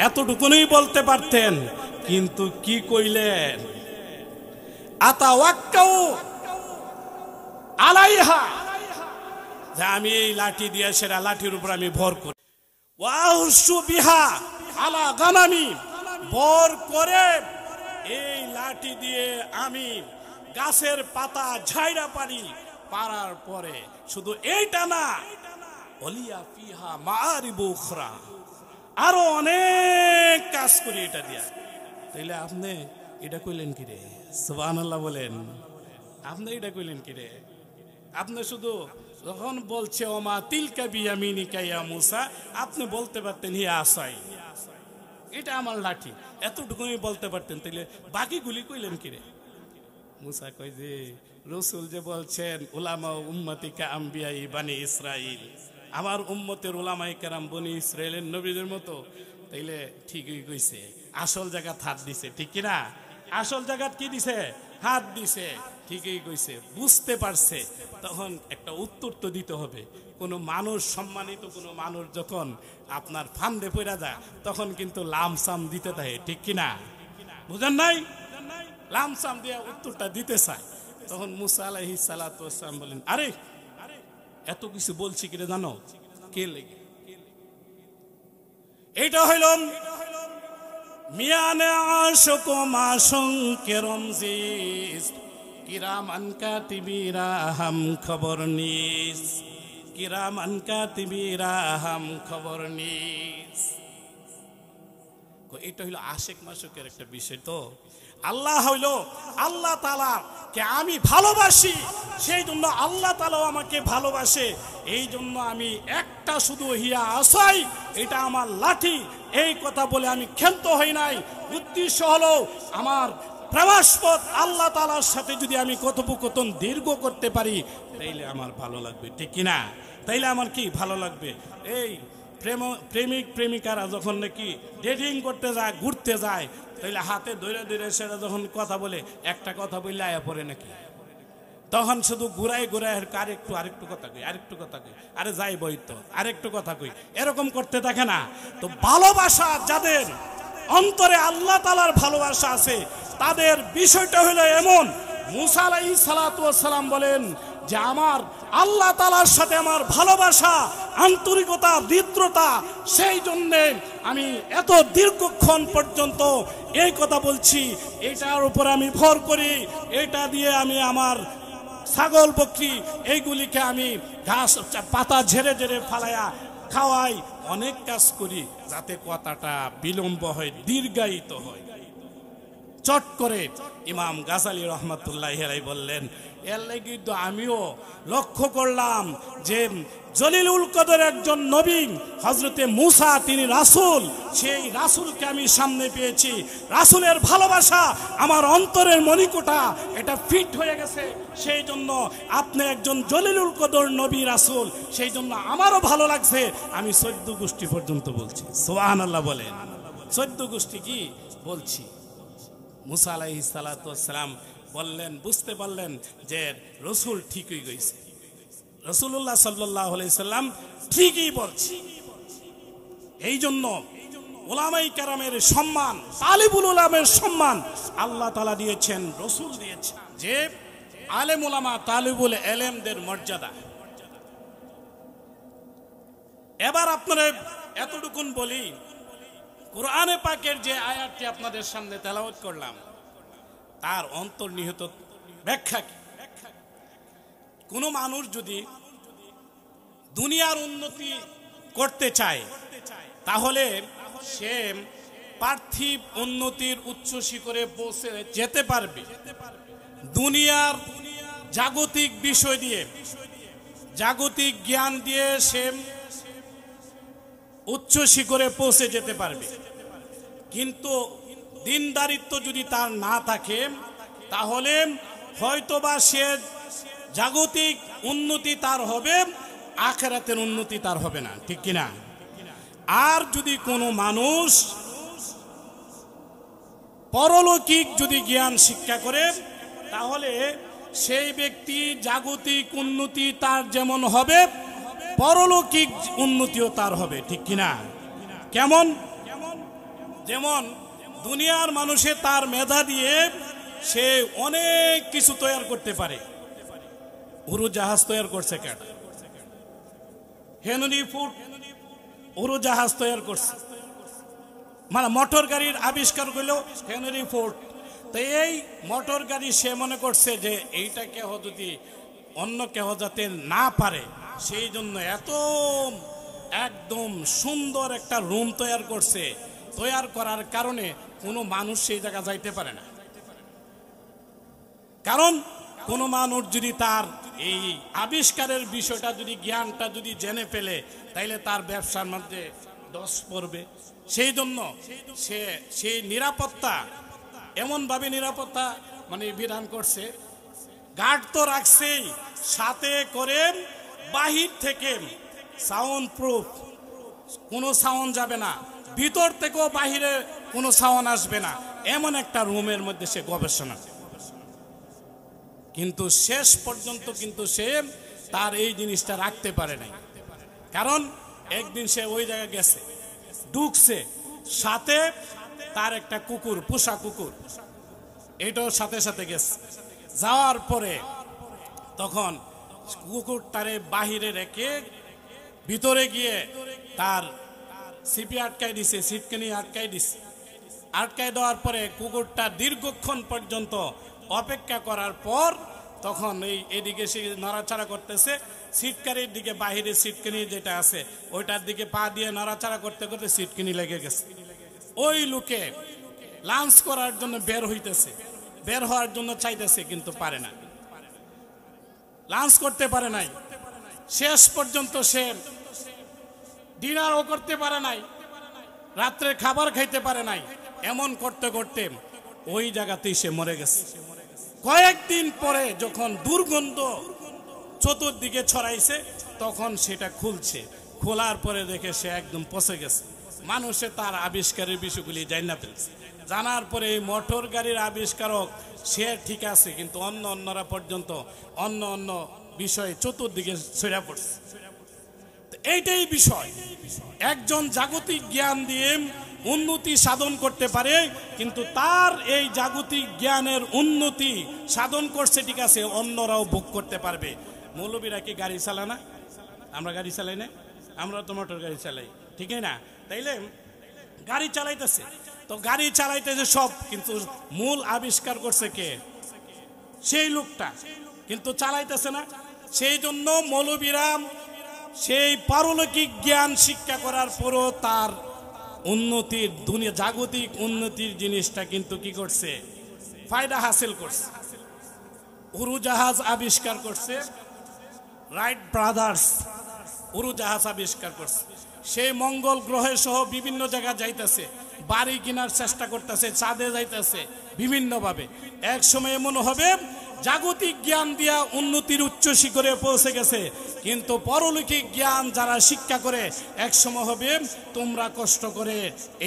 এতটুকুনই বলতে পারতেন। কিন্তু কি কইলেন? আতাওয়াক্কাউ আলাইহা, যে আমি এই লাঠি দিয়ে সেরা লাঠির উপর আমি ভর করি, ওয়াউসু বিহা আলা গানামি, ভর করে এই লাঠি দিয়ে আমি গাছের পাতা ঝাইরা পারি, পারার পরে শুধু এইটা না, ওলিয়া ফিহা মাআরিবু উখরা, আরো অনেক কাজ করি এটা দিয়া। তাইলে আপনি এটা কইলেন কি রে? সুবহানাল্লাহ বলেন। আপনি এটা কইলেন কি রে? আপনি শুধু যখন বলছে ওমা তিলকা বিয়ামিনিকা ইয়া মুসা, আপনি বলতে পারতেন হিয়া আসাই, এটা আমার লাঠি, এতটুকুই বলতে পারতেন। তাইলে বাকিগুলি কইলেন কি রে? মুসা কয় যে রাসূল যে বলছেন উলামা উম্মতিকা আম্বিয়াই বানি ইসরাইল, আমার উম্মতের উলামায়ে কেরাম বনি ইসরাইলের নবীদের মতো, তাইলে ঠিকই কইছে, আসল জায়গা হাত দিছে, ঠিক কি না? আসল জায়গা কি দিছে? হাত দিছে, ঠিকই কইছে, বুঝতে পারছে। তখন একটা উত্তর তো দিতে হবে। কোনো মানুষ, সম্মানিত কোনো মানুষ যখন আপনার ফান্দে পড়া যায় তখন কিন্তু লামসাম দিতে থাকে, ঠিক কি না? বুঝেন নাই? লামসাম দিয়ে উত্তরটা দিতে চায়। তখন মুসা আলাইহিস সালাতু ওয়াস সালাম বলেন, আরে এত কিছু বলছি কিরে জানো? কে লেগে? এইটা হইল মিয়ানে আশক মাসং কেরমজিস কিরামান কাতিবিরা হাম খবর নিস, কিরামান কাতিবিরা হাম খবর নিস। এটা হইল আশেক মাসুকের একটা বিষয়। তো আল্লাহ হইল, আল্লাহ তাআলা কে আমি ভালোবাসি, সেই জন্য আল্লাহ তাআলাও আমাকে ভালোবাসে। এই জন্য আমি একটা শুধু হিয়া আসাই, এটা আমার লাঠি, এই কথা বলে আমি ক্ষান্ত হই নাই। উদ্দেশ্য হলো আমার প্রবাসপথ আল্লাহ তাআলার সাথে যদি আমি কথোপকথন দীর্ঘ করতে পারি তাইলে আমার ভালো লাগবে, ঠিক কিনা? তাইলে আমার কি ভালো লাগবে? এই প্রেমিক প্রেমিকারা যখন নাকি ডেটিং করতে যায়, ঘুরতে যায়, তাইলে হাতে ধরে ধরে সেটা যখন কথা বলে, একটা কথা বললে আয়া পড়ে নাকি? তখন শুধু ঘুরাই ঘুরাই আরেকটু কথা কই, আরেকটু কথা কই, আরে যাই বই তো আরেকটু কথা কই, এরকম করতে থাকে না। তো ভালোবাসা যাদের অন্তরে আল্লাহ তাআলার ভালোবাসা আছে, তাদের বিষয়টা হলো এমন। মুসা আলাইহিস সালাতু ওয়াস সালাম বলেন যে আমার আল্লাহ তাআলার সাথে আমার ভালোবাসা, আন্তরিকতা, হৃদ্রতা, সেই জন্যে আমি এত দীর্ঘক্ষণ পর্যন্ত এই কথা বলছি। এটার উপর আমি ভর করি, এটা দিয়ে আমি আমার ছাগল বকরি এইগুলিকে আমি ঘাস পাতা ঝেড়ে ঝেড়ে ফালাইয়া খাওয়াই, অনেক কাজ করি যাতে কথাটা বিলম্ব হয়, দীর্ঘায়িত হয়। চট করে ইমাম গাজালি রহমাতুল্লাহি আলাইহি বললেন, এর লাগি তো আমিও লক্ষ্য করলাম যে জলিলুল কদর একজন নবী, হযরতে মুসা তিনি রাসূল, সেই রাসূলকে আমি সামনে পেয়েছি। রাসূলের ভালোবাসা আমার অন্তরের মণিকোঠা এটা ফিট হয়ে গেছে, সেই জন্য আপনি একজন জলিলুল কদর নবী রাসূল, সেই জন্য আমারও ভালো লাগছে। আমি 14 গোষ্ঠী পর্যন্ত বলছি, সুবহানাল্লাহ বলেন। 14 গোষ্ঠী কি বলছি। মুসা আলাইহিস সালাতু ওয়াস সালাম বললেন, বুঝতে পারলেন যে রাসূল ঠিকই কইছে, রাসূলুল্লাহ সাল্লাল্লাহু আলাইহি সাল্লাম ঠিকই বলছে। এই জন্য উলামায়ে কেরামের সম্মান, তালিবুল উলামের সম্মান আল্লাহ তাআলা দিয়েছেন, রাসূল দিয়েছেন। যে আলেম উলামা, তালিবুল ইলমদের মর্যাদা। এবার আপনারা এতটুকুন বলি, কোরআনে পাকের যে আয়াতটি আপনাদের সামনে তেলাওয়াত করলাম, তার অন্তর্নিহিত ব্যাখ্যা কি? কোন মানুষ যদি দুনিয়ার উন্নতি করতে চায়, তাহলে সে পার্থিব উন্নতির উচ্চ শিখরে পৌঁছে যেতে পারবে। দুনিয়ার জাগতিক বিষয় দিয়ে, জাগতিক জ্ঞান দিয়ে সে উচ্চ শিখরে পৌঁছে যেতে পারবে। কিন্তু দিনদারিত্ব যদি তার না থাকে, তাহলে হয়তোবা সে জাগতিক উন্নতি তার হবে, আখিরাতের উন্নতি তার হবে না, ঠিক কিনা? আর যদি কোনো মানুষ পরলৌকিক যদি জ্ঞান শিক্ষা করে, তাহলে সেই ব্যক্তি জাগতিক উন্নতি তার যেমন হবে, পরলৌকিক উন্নতিও তার হবে, ঠিক কিনা? কেমন? যেমন দুনিয়ার মানুষে তার মেধা দিয়ে সে অনেক কিছু তৈরি করতে পারে। উড়োজাহাজ তৈরি করছে কেন? হেনরি ফোর্ড উড়োজাহাজ তৈরি করছে, মানে মোটর গাড়ির আবিষ্কার করলো হেনরি ফোর্ড। তো এই মোটর গাড়ি সে মনে করছে যে এইটা কেহ যদি অন্য কেহ যাতে না পারে, সেই জন্য এত একদম সুন্দর একটা রুম তৈরি করছে। তৈরি করার কারণে কোনো মানুষ সেই জায়গা যাইতে পারে না। কারণ কোনো মানুষ যদি তার এই আবিষ্কারের বিষয়টা যদি জ্ঞানটা যদি জেনে ফেলে, তাইলে তার ব্যবসার মধ্যে দোষ পড়বে। সেই জন্য সে সেই নিরাপত্তা এমনভাবে নিরাপত্তা মানে বিধান করছে, গার্ড তো রাখছেই, সাথে করে বাহির থেকে সাউন্ড প্রুফ, কোনো সাউন্ড যাবে না, ভিতর থেকেও বাহিরে কোনো সাউন্ড আসবে না, এমন একটা রুমের মধ্যে সে গবেষণা। কিন্তু শেষ পর্যন্ত কিন্তু সে তার এই জিনিসটা রাখতে পারে নাই। কারণ একদিন সে ওই জায়গায় গেছে, ঢুকছে, সাথে তার একটা কুকুর, পোষা কুকুর, এটাও সাথে সাথে গেছে। যাওয়ার পরে তখন কুকুরটারে বাহিরে রেখে ভিতরে গিয়ে তার সিপি আটকাই দিছে, সিটকানি আটকাই দিছে। আটকাই দেওয়ার পরে কুকুরটা দীর্ঘক্ষণ পর্যন্ত অপেক্ষা করার পর তখন এইদিকে সে নড়াচড়া করতেছে, সিটকানির দিকে, বাহিরে সিটকানি যেটা আছে ওইটার দিকে পা দিয়ে নড়াচড়া করতে করতে সিটকানি লেগে গেছে। ওই লোকে লাঞ্চ করার জন্য বের হইতেছে, বের হওয়ার জন্য চাইতেছে, কিন্তু পারে না, লাঞ্চ করতে পারে নাই। শেষ পর্যন্ত সে ডিনারও করতে পারে নাই, রাত্রে খাবার খাইতে পারে নাই। এমন করতে করতে ওই জায়গাতেই সে মরে গেছে। কয়েকদিন পরে যখন দুর্গন্ধ চতুর্দিকে ছড়াইছে, তখন সেটা খুলছে, খোলার পরে দেখে সে একদম পচে গেছে। মানুষে তার আবিষ্কারের বিষয়গুলি জানা ফেলছে। জানার পরে এই মোটর গাড়ির আবিষ্কারক সে ঠিক আছে, কিন্তু অন্যরা পর্যন্ত অন্য বিষয়ে চতুর্দিকে ছড়িয়ে পড়ছে। এইটাই বিষয়, একজন জাগতিক জ্ঞান দিয়ে উন্নতি সাধন করতে পারে, কিন্তু তার এই জাগতিক জ্ঞানের উন্নতি সাধন করছে ঠিক আছে, অন্যরাও ভোগ করতে পারবে। মৌলবীরা কি গাড়ি চালায় না? আমরা গাড়ি চালাই না? আমরা তো মোটর গাড়ি চালাই, ঠিক না? তাইলে গাড়ি চালাইতেছে, তো গাড়ি চালাইতেছে সব, কিন্তু মূল আবিষ্কার করছে কে? সেই লোকটা, কিন্তু চালাইতেছে না। সেই জন্য মৌলবীরা সেই পারলৌকিক জ্ঞান শিক্ষা করার পরও তার উন্নতির দুনিয়া জাগতিক উন্নতির জিনিসটা কিন্তু কি করছে? ফায়দা হাসিল করছে। উড়োজাহাজ আবিষ্কার করছে, রাইট ব্রাদার্স উড়োজাহাজ আবিষ্কার করছে। সেই মঙ্গল গ্রহে সহ বিভিন্ন জায়গায় যাইতেছে, বাড়ি কেনার চেষ্টা করতেছে, চাঁদে যাইতেছে বিভিন্নভাবে। এক সময় এমন হবে জাগতিক জ্ঞান দিয়া উন্নতির উচ্চ শিখরে পৌঁছে গেছে, কিন্তু পরলৌকিক জ্ঞান যারা শিক্ষা করে এক সময় হবে তোমরা কষ্ট করে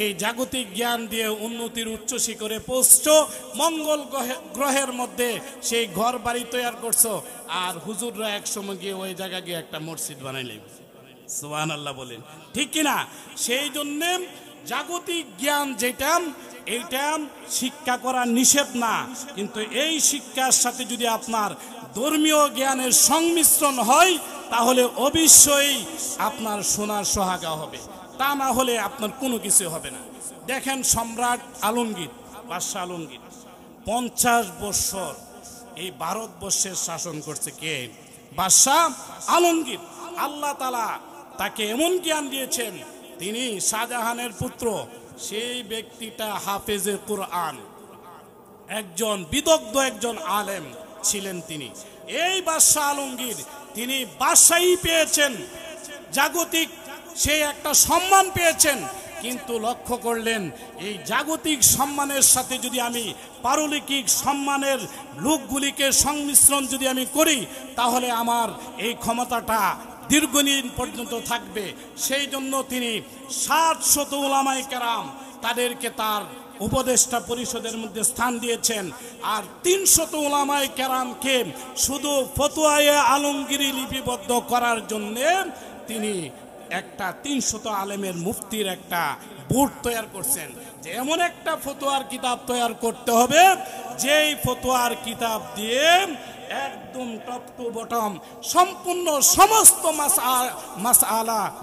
এই জাগতিক জ্ঞান দিয়ে উন্নতির উচ্চ শিখরে পৌঁছছো, মঙ্গল গ্রহের মধ্যে সেই ঘর বাড়ি তৈরি করছো, আর হুজুররা এক সময় গিয়ে ওই জায়গা গিয়ে একটা মসজিদ বানাইলেন। সুবহানাল্লাহ বলেন, ঠিক কিনা? সেই জন্য জাগতিক জ্ঞান যেটা, এইটা শিক্ষা করা নিষেধ না, কিন্তু এই শিক্ষার সাথে যদি আপনার ধর্মীয় জ্ঞানের সংমিশ্রণ হয় তাহলে অবশ্যই আপনার সোনার সোহাগা হবে, তা না হলে আপনার কোনো কিছু হবে না। দেখেন সম্রাট আলমগীর, বাদশাহ আলমগীর 50 বছর এই ভারতবর্ষের শাসন করছে। কে? বাদশাহ আলমগীর। আল্লাহ তাআলা তাকে এমন জ্ঞান দিয়েছেন, তিনি শাহজাহানের পুত্র, সেই ব্যক্তিটা হাফেজে কুরআন, একজন বিদগ্ধ একজন আলেম ছিলেন তিনি। এই বাদশাহ আলমগীর তিনি বাদশাহী পেয়েছেন, জাগতিক সেই একটা সম্মান পেয়েছেন, কিন্তু লক্ষ্য করলেন এই জাগতিক সম্মানের সাথে যদি আমি পারলৌকিক সম্মানের লোকগুলিকে সংমিশ্রণ যদি আমি করি তাহলে আমার এই ক্ষমতাটা দীর্ঘদিন পর্যন্ত থাকবে। সেই জন্য তিনি 700 উলামায়ে কেরাম তাদেরকে তার উপদেষ্টা পরিষদের মধ্যে স্থান দিয়েছেন, আর 300 উলামায়ে কেরামকে শুধু ফতোয়ায়ে আলমগীরি লিপিবদ্ধ করার জন্য তিনি একটা 300 আলেমের মুফতির একটা বোর্ড তৈরি করছেন, যে এমন একটা ফতোয়ার কিতাব তৈরি করতে হবে যেই ফতোয়ার কিতাব দিয়ে একদম টপ টু বটম সম্পূর্ণ সমস্ত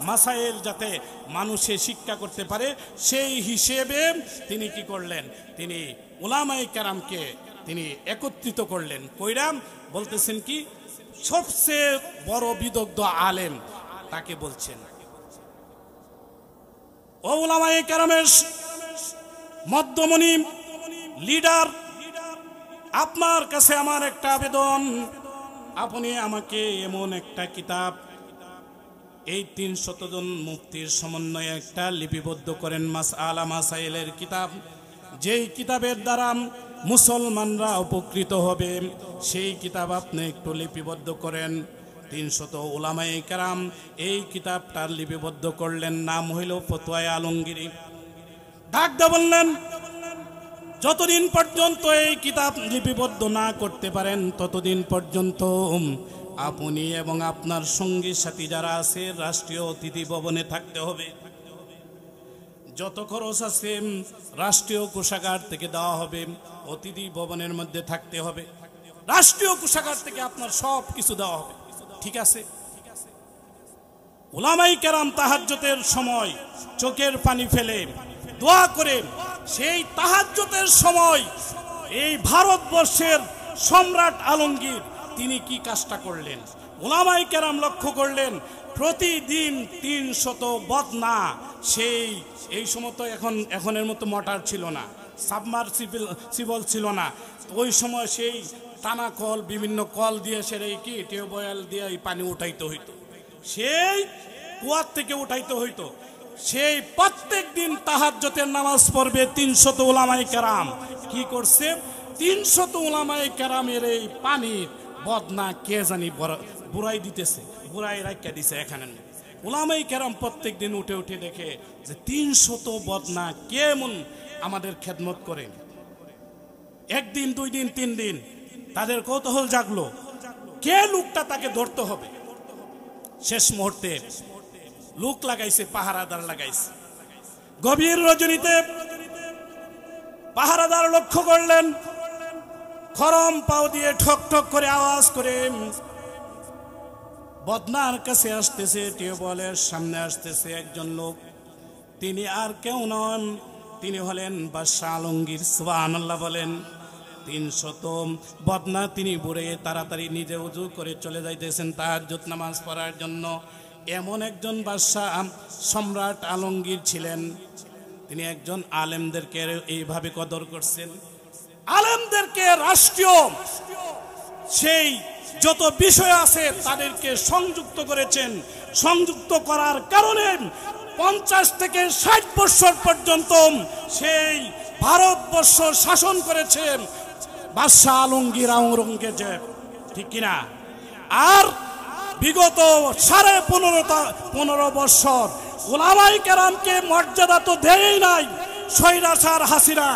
মাসাইল যাতে মানুষে শিক্ষা করতে পারে, সেই হিসেবে তিনি কি করলেন? তিনি উলামায়ে কেরামকে তিনি একত্রিত করলেন। কইরাম বলতেছেন কি, সবচেয়ে বড় বিদগ্ধ আলেম তাকে বলছেন, ও উলামায়ে কেরামের মধ্যমণি লিডার, আপনার কাছে আমার একটা আবেদন, আপনি আমাকে এমন একটা কিতাব এই 300 জন মুফতির সমন্বয়ে একটা লিপিবদ্ধ করেন, মাসাইলের কিতাব, যেই কিতাবের দ্বারা মুসলমানরা উপকৃত হবে, সেই কিতাব আপনি একটু লিপিবদ্ধ করেন। 300 উলামায়ে কেরাম এই কিতাবটার লিপিবদ্ধ করলেন, নাম হইল ফতোয়ায়ে আলমগীরি। ডাকদা বললেন, যতদিন পর্যন্ত এই কিতাব লিপিবদ্ধ না করতে পারেন ততদিন পর্যন্ত আপনি এবং আপনার সঙ্গী সাথী যারা আছে রাষ্ট্রীয় অতিথি ভবনে থাকতে হবে। যত খরচ আছে রাষ্ট্রীয় কোষাগার থেকে দেওয়া হবে, অতিথি ভবনের মধ্যে থাকতে হবে, রাষ্ট্রীয় কোষাগার থেকে আপনার সব কিছু দেওয়া হবে, ঠিক আছে? উলামায়ে কেরাম তাহাজ্জুদের সময় চোখের পানি ফেলে দোয়া করে, সেই তাহাজ্জুদের সময় এই ভারতবর্ষের সম্রাট আলমগীর তিনি কি কাজটা করলেন? উলামায়ে কেরাম লক্ষ্য করলেন প্রতিদিন 300 বদনা, এই সময় তো এখনের মতো মোটর ছিল না, সাবমার্সিবল ছিল না, ওই সময় সেই টানা কল, বিভিন্ন কল দিয়ে সেরে কি টিউবওয়েল দিয়ে এই পানি উঠাইতে হইতো, সেই কুয়ার থেকে উঠাইতে হইতো। সেই প্রত্যেক দিন তাহাজ্জুদের নামাজ পড়বে 300 উলামায়ে কেরাম। কি করছে? 300 উলামায়ে কেরামের এই পানির বদনা কে জানি বুড়াই দিতেছে, বুড়াই রাখা দিছে এখানে। উলামায়ে কেরাম প্রত্যেক দিন উঠে উঠে দেখে যে 300 বদনা কেমন আমাদের খেদমত করে। একদিন, 2 দিন, 3 দিন তাদের কৌতূহল জাগলো, কে লোকটা, তাকে ধরতে হবে। শেষ মুহূর্তে লোক লাগাইছে, পাহারাদার লাগাইছে। গভীর রজনীতে পাহারাদার লক্ষ্য করলেন, খরম পাও দিয়ে ঠক ঠক করে আওয়াজ করে বদনার কাছে আসতেছে, টিউবওয়েলের সামনে আসতেছে একজন লোক। তিনি আর কেউ নন, তিনি হলেন বাদশাহ আলমগীর। সুবহানাল্লাহ বলেন। 300 বদনা তিনি বুড়ে তাড়াতাড়ি নিজে উজু করে চলে যাইতেছেন তাহাজ্জুদ নামাজ পড়ার জন্য। এমন একজন বাদশাহ সম্রাট আলমগীর ছিলেন, তিনি একজন আলেমদেরকে এইভাবে কদর করছেন। আলেমদেরকে রাষ্ট্রীয় সেই যত বিষয় আছে তাদেরকে সংযুক্ত করেছেন। সংযুক্ত করার কারণে 50 থেকে 60 বছর পর্যন্ত সেই ভারতবর্ষ শাসন করেছেন বাদশাহ আলমগীর আওরঙ্গজেব, ঠিক কিনা? আর বিগত 15.5 বছর উলামায়ে কেরামকে মর্যাদা তো দেয়ই নাই। স্বৈরাচার হাসিনা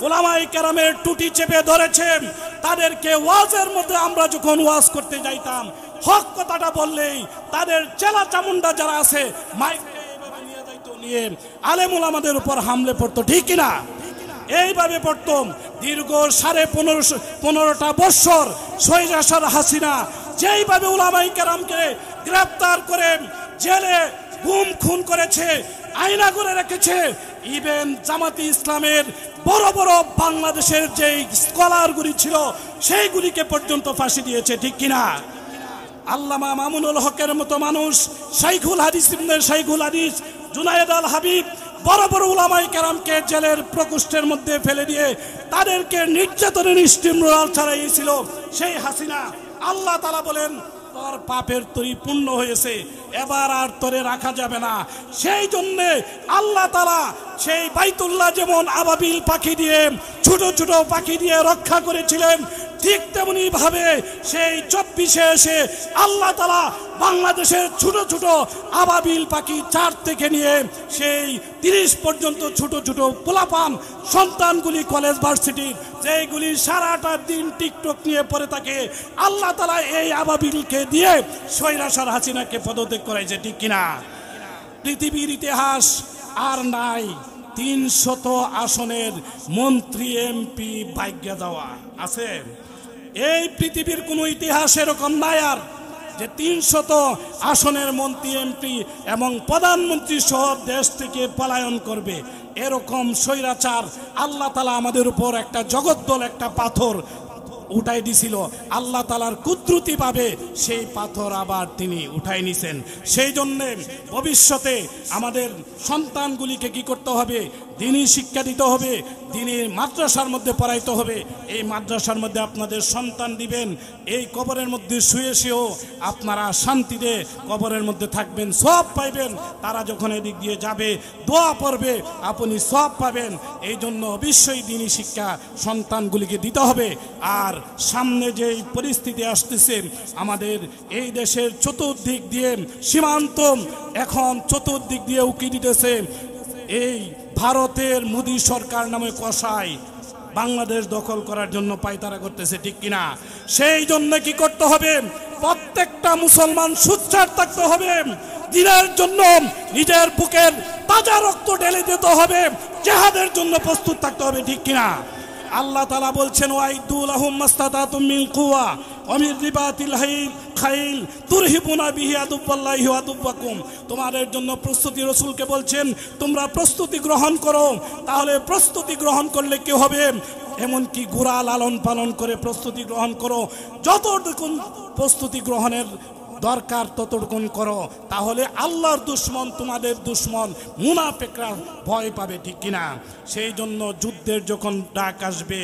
উলামায়ে কেরামের টুটি চেপে ধরেছেন। তাদেরকে ওয়াজের মধ্যে আমরা যখন ওয়াজ করতে যাইতাম, হক কথাটা বললেই তাদের চেলা চামুন্ডা যারা আছে মাইককে এইভাবে নিয়ে যাইতো, নিয়ে আলেম উলামাদের উপর হামলে পড়তো, ঠিক কিনা? এইভাবে পড়তাম। দীর্ঘ 15.5 বছর স্বৈরাচার হাসিনা যেইভাবে উলামায়ে কেরামকে গ্রেফতার করে জেলে গুম খুন করেছে, আয়না করে রেখেছে, ইভেন জামাতি ইসলামের বড় বড় বাংলাদেশের যে স্কলারগুলি ছিল সেইগুলিকে পর্যন্ত ফাঁসি দিয়েছে, ঠিক কিনা? আল্লামা মামুনুল হকের মতো মানুষ, শাইখুল হাদিস ইবনে শাইখুল হাদিস জুনায়েদ আল হাবিব, বড় বড় উলামায়ে কেরামকে জেলের প্রকোষ্ঠের মধ্যে ফেলে দিয়ে তাদেরকে নির্যাতনের স্টিমরোলার চালাইয়েছিল সেই হাসিনা। আল্লাহ তাআলা বলেন, তোর পাপের তরি পূর্ণ হয়েছে, এবার আর তোরে রাখা যাবে না। সেই জন্যে আল্লাহ তাআলা সেই বাইতুল্লাহ যেমন আবাবিল পাখি দিয়ে, ছোট ছোট পাখি দিয়ে রক্ষা করেছিলেন, ঠিক তেমনি ভাবে সেই 24-এ এসে আল্লাহ তাআলা বাংলাদেশের ছোট ছোট আবাবিল পাখি 4 থেকে নিয়ে সেই 30 পর্যন্ত ছোট ছোট পোলাপান সন্তানগুলি কলেজ ভার্সিটির, যেগুলি সারাটা দিন টিকটক নিয়ে পড়ে থাকে, আল্লাহ তাআলা এই আবাবিলকে দিয়ে স্বৈরাচার হাসিনাকে পদত্যাগ করাইছে, ঠিক কিনা? পৃথিবীর ইতিহাস আর নাই 300 আসনের মন্ত্রী এমপি ভাগ্য দেওয়া আছে। এই পৃথিবীর কোনো ইতিহাস এরকম নাই আর যে 300 আসনের মন্ত্রী এমপি এবং প্রধানমন্ত্রী সহ দেশ থেকে পলায়ন করবে। এরকম স্বৈরাচার আল্লাহ তাআলা আমাদের উপর একটা জগদ্দল একটা পাথর উঠাই দিছিল। আল্লাহ তাআলার কুদরতি ভাবে সেই পাথর আবার তিনি উঠাই নিছেন। সেই জন্য ভবিষ্যতে আমাদের সন্তানগুলিকে কি করতে হবে? দিনী শিক্ষা দিতে হবে, দিনী মাদ্রাসার মধ্যে পড়াইতে হবে। এই মাদ্রাসার মধ্যে আপনাদের সন্তান দিবেন, এই কবরের মধ্যে শুয়ে শুয়েও আপনারা শান্তিতে কবরের মধ্যে থাকবেন, সওয়াব পাইবেন। তারা যখন এদিক দিয়ে যাবে দোয়া পড়বে, আপনি সওয়াব পাবেন। এই জন্য অবশ্যই দিনী শিক্ষা সন্তানগুলিকে দিতে হবে। আর সামনে যেই পরিস্থিতি আসতেছে, আমাদের এই দেশের চতুর্দিক দিয়ে সীমান্ত এখন চতুর্দিক দিয়ে উকি দিতেছে। এই ভারতের মোদী সরকার নামে কসাই বাংলাদেশ দখল করার জন্য পায়তারা করতেছে, ঠিক কিনা? সেই জন্য কি করতে হবে? প্রত্যেকটা মুসলমান সোচ্চার থাকতে হবে, দিনের জন্য নিজের বুকের তাজা রক্ত ঢেলে দিতে হবে, জিহাদের জন্য প্রস্তুত থাকতে হবে, ঠিক কিনা? আল্লাহ তাআলা বলছেন, ওয়াইদু লাহুম মাস্তাতাতুম মিন কুওয়া ওয়া মিন রিবাতিল খাইল তুরহিবুনা বিহি আদুওয়াল্লাহি ওয়া আদুওয়াকুম। তোমাদের জন্য প্রস্তুতি, রাসূলকে বলছেন তোমরা প্রস্তুতি গ্রহণ করো। তাহলে প্রস্তুতি গ্রহণ করলে কি হবে? এমনকি ঘোড়া লালন পালন করে প্রস্তুতি গ্রহণ করো। যতটুকু প্রস্তুতি গ্রহণের দরকার ততটুকুন করো, তাহলে আল্লাহর দুশ্মন তোমাদের দুশ্মন মুনাফিকরা ভয় পাবে, ঠিক কিনা? সেই জন্য যুদ্ধের যখন ডাক আসবে,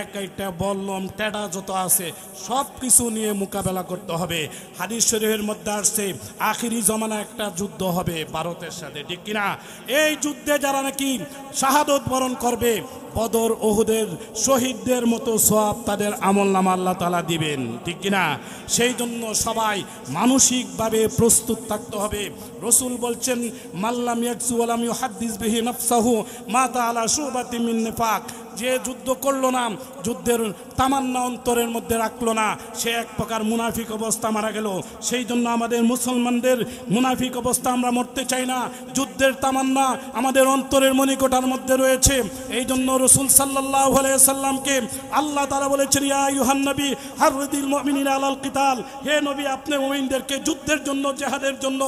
একটা বললম টেডা যত আছে সব কিছু নিয়ে মোকাবেলা করতে হবে। হাদিস শরীফের মধ্যে আসছে আখিরি জমানা একটা যুদ্ধ হবে ভারতের সাথে, ঠিক কিনা? এই যুদ্ধে যারা নাকি শাহাদত বরণ করবে, বদর ওহুদের শহীদদের মতো সওয়াব তাদের আমলনামা আল্লাহ তাআলা দিবেন, ঠিক কিনা? সেই জন্য সবাই মানসিকভাবে প্রস্তুত থাকতে হবে। রসুল বলছেন, মাল্লাম ইয়াকসু ওয়া লাম ইউহাদ্দিস বিহি নাফসাহু মাতা আলা শুবাতি মিন নিফাক। যে যুদ্ধ করলো না, যুদ্ধের তামান্না অন্তরের মধ্যে রাখলো না, সে এক প্রকার মুনাফিক অবস্থা মারা গেল। সেই জন্য আমাদের মুসলমানদের মুনাফিক অবস্থা আমরা মরতে চাই না। যুদ্ধের তামান্না আমাদের অন্তরের মণিকোঠার মধ্যে রয়েছে। এই জন্য রসুল সাল্লাল্লাহু আলাইহি সাল্লামকে আল্লাহ তাআলা বলেছেন, ইয়া আইয়ুহান নবী হাররিদিল মুমিনিনা আলাল কিতাল। হে নবী, আপনি মুমিনদেরকে যুদ্ধের জন্য, জিহাদের জন্য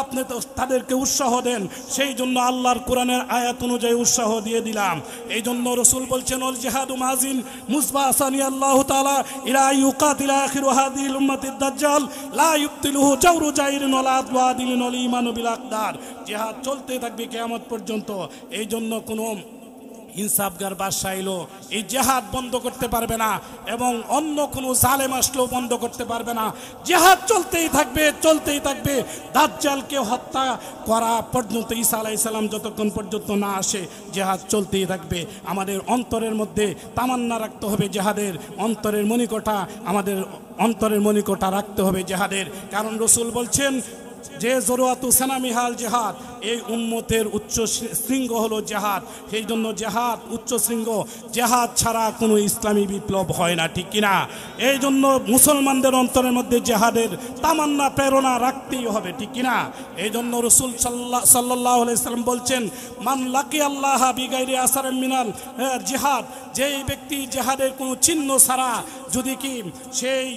আপনি তো তাদেরকে উৎসাহ দেন। সেই জন্য আল্লাহর কোরআনের আয়াত অনুযায়ী উৎসাহ দিয়ে দিলাম। এই জন্য রসুল বলছেন, ওয়াল জিহাদু মাজিন মুসবাসানি আল্লাহু তাআলা ইলা ইউকাতিলা আখিরু হাদিহিল উম্মাতিদ দাজ্জাল লা ইউবতিলুহু জাওরু জাইরিন ওয়ালা আদওয়াদিলিন ওয়াল ঈমানু বিল আকদার। জিহাদ চলতে থাকবে কিয়ামত পর্যন্ত। এই জন্য কোনো ইনসাফগার বাদশা এলো, এই জিহাদ বন্ধ করতে পারবে না, এবং অন্য কোনো জালেম আসলেও বন্ধ করতে পারবে না। জিহাদ চলতেই থাকবে, চলতেই থাকবে। দাজ্জালকে হত্যা করা পর্যন্ত, ঈসা আলাইহিস সালাম যতক্ষণ পর্যন্ত না আসে, জিহাদ চলতেই থাকবে। আমাদের অন্তরের মধ্যে তামান্না রাখতে হবে জিহাদের, অন্তরের মণিকোঠা, আমাদের অন্তরের মণিকোঠা রাখতে হবে জিহাদের। কারণ রসুল বলছেন যে জরুয়াতু সানামিহাল জিহাদ, এই উম্মতের উচ্চ শৃঙ্গ হলো জিহাদ। সেই জন্য জিহাদ উচ্চ শৃঙ্গ, জিহাদ ছাড়া কোনো ইসলামী বিপ্লব হয় না, ঠিক কিনা? এই জন্য মুসলমানদের অন্তরের মধ্যে জিহাদের তামান্না প্রেরণা রাখতেই হবে, ঠিক কিনা? এই জন্য রসুল সাল্লাল্লাহু আলাইহি সাল্লাম বলছেন, মান লাকি আল্লাহ বিগাইরি আসারিন মিনাল জিহাদ। যেই ব্যক্তি জিহাদের কোনো চিহ্ন ছাড়া যদি কি সেই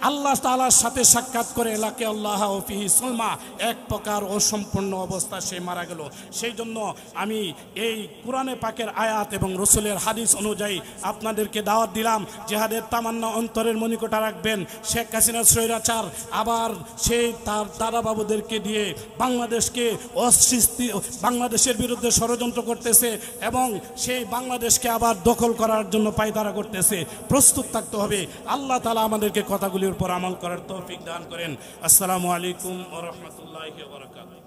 আল্লাহ তাআলার সাথে সাক্ষাৎ করে, লাকি আল্লাহ ও ফিহি সুলমা, এক প্রকার অসম্পূর্ণ অবস্থা সে মারা গেল। সেই জন্য আমি এই কোরআনে পাকের আয়াত এবং রসুলের হাদিস অনুযায়ী আপনাদেরকে দাওয়াত দিলাম, জিহাদের তামান্না অন্তরের মণিকোঠা রাখবেন। শেখ হাসিনা স্বৈরাচার আবার সেই তার দাদা বাবুদেরকে দিয়ে বাংলাদেশের বিরুদ্ধে ষড়যন্ত্র করতেছে, এবং সেই বাংলাদেশকে আবার দখল করার জন্য পায়তারা করতেছে। প্রস্তুত থাকতে হবে। আল্লাহ তাআলা আমাদেরকে কথাগুলির উপর আমল করার তৌফিক দান করেন। আসসালামু আলাইকুম ওয়া রাহমাতুল্লাহি ওয়া বারাকাতুহু।